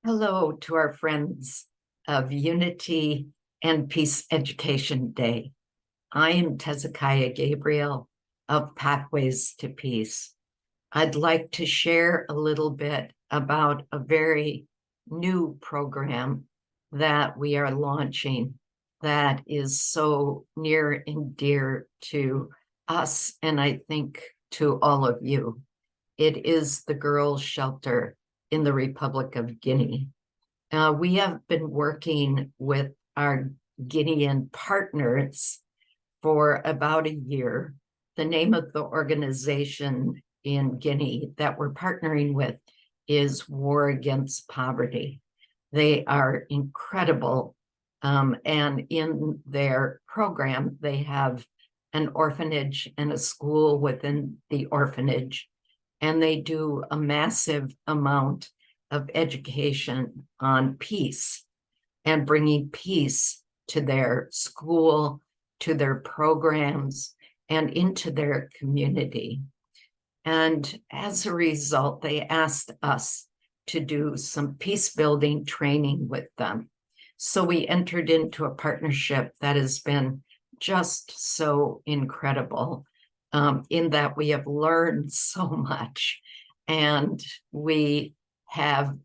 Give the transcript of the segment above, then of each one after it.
Hello to our friends of Unity and Peace Education Day. I am Tezekiah Gabriel of Pathways to Peace. I'd like to share a little bit about a very new program that we are launching that is so near and dear to us, and I think to all of you. It is the Girls' Shelter in the Republic of Guinea. We have been working with our Guinean partners for about a year. The name of the organization in Guinea that we're partnering with is War Against Poverty. They are incredible. And in their program, they have an orphanage and a school within the orphanage. And they do a massive amount of education on peace and bringing peace to their school, to their programs, and into their community. And as a result, they asked us to do some peace building training with them. So we entered into a partnership that has been just so incredible, in that we have learned so much, and we have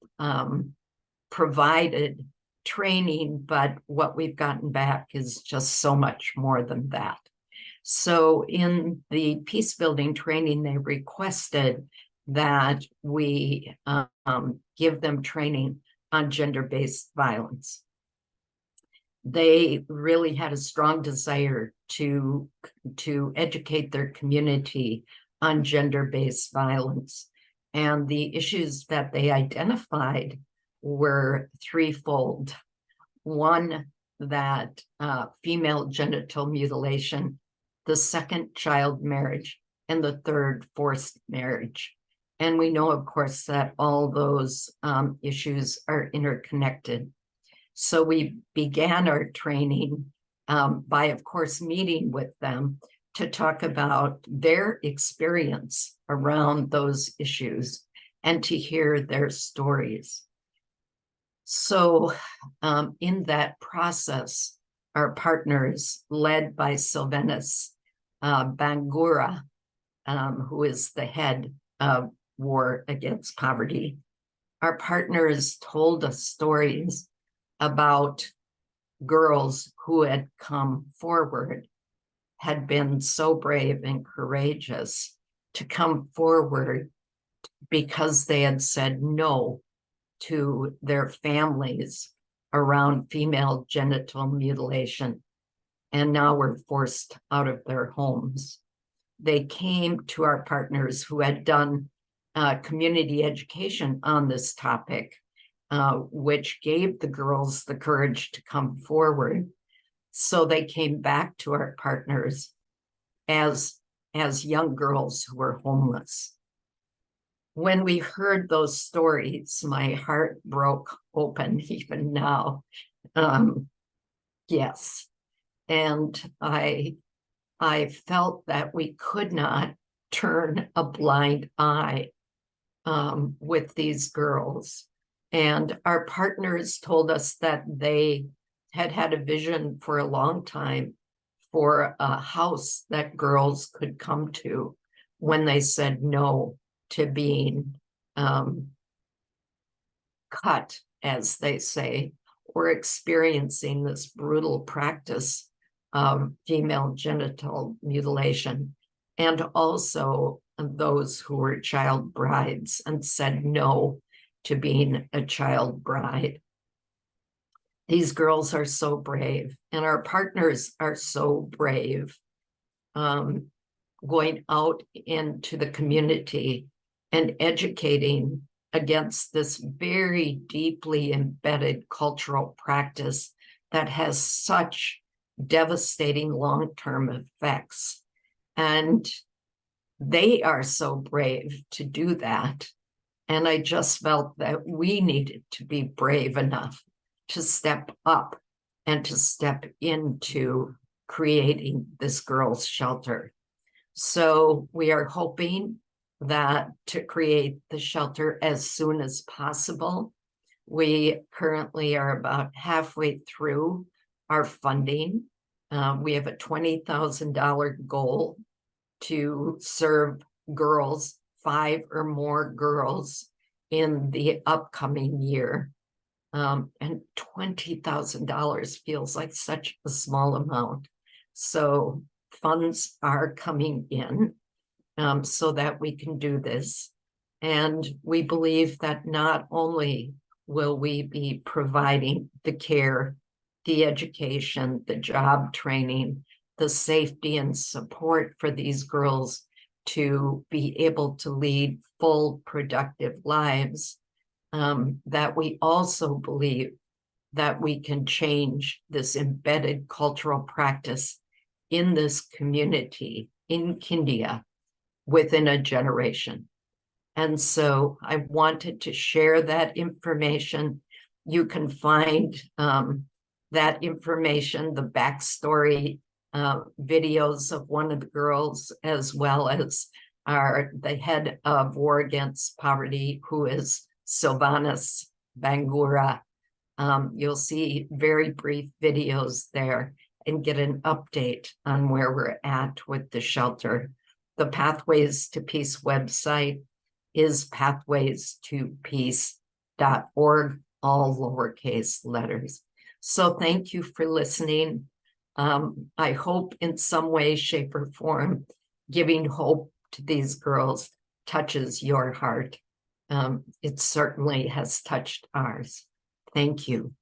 provided training, but what we've gotten back is just so much more than that. So in the peace building training, they requested that we give them training on gender-based violence. They really had a strong desire to educate their community on gender-based violence. And the issues that they identified were threefold. One, that female genital mutilation, the second, child marriage, and the third, forced marriage. And we know, of course, that all those issues are interconnected. So we began our training by, of course, meeting with them to talk about their experience around those issues and to hear their stories. So in that process, our partners, led by Sylvanus Bangura, who is the head of War Against Poverty, our partners told us stories about girls who had come forward, had been so brave and courageous to come forward because they had said no to their families around female genital mutilation, and now were forced out of their homes. They came to our partners who had done community education on this topic, which gave the girls the courage to come forward. So they came back to our partners as young girls who were homeless. When we heard those stories, my heart broke open even now. Yes. And I felt that we could not turn a blind eye with these girls. And our partners told us that they had had a vision for a long time for a house that girls could come to when they said no to being cut, as they say, or experiencing this brutal practice of female genital mutilation, and also those who were child brides and said no to being a child bride. These girls are so brave, and our partners are so brave, going out into the community and educating against this very deeply embedded cultural practice that has such devastating long-term effects. And they are so brave to do that. And I just felt that we needed to be brave enough to step up and to step into creating this girls' shelter. So we are hoping that to create the shelter as soon as possible. We currently are about halfway through our funding. We have a $20,000 goal to serve girls, 5 or more girls in the upcoming year. And $20,000 feels like such a small amount. So funds are coming in so that we can do this. And we believe that not only will we be providing the care, the education, the job training, the safety and support for these girls to be able to lead full, productive lives, that we also believe that we can change this embedded cultural practice in this community in Guinea within a generation. And so I wanted to share that information. You can find that information, the backstory videos of one of the girls, as well as the head of War Against Poverty, who is Sylvanas Bangura. You'll see very brief videos there and get an update on where we're at with the shelter. The Pathways to Peace website is pathwaystopeace.org, all lowercase letters. So thank you for listening. I hope in some way, shape, or form, giving hope to these girls touches your heart. It certainly has touched ours. Thank you.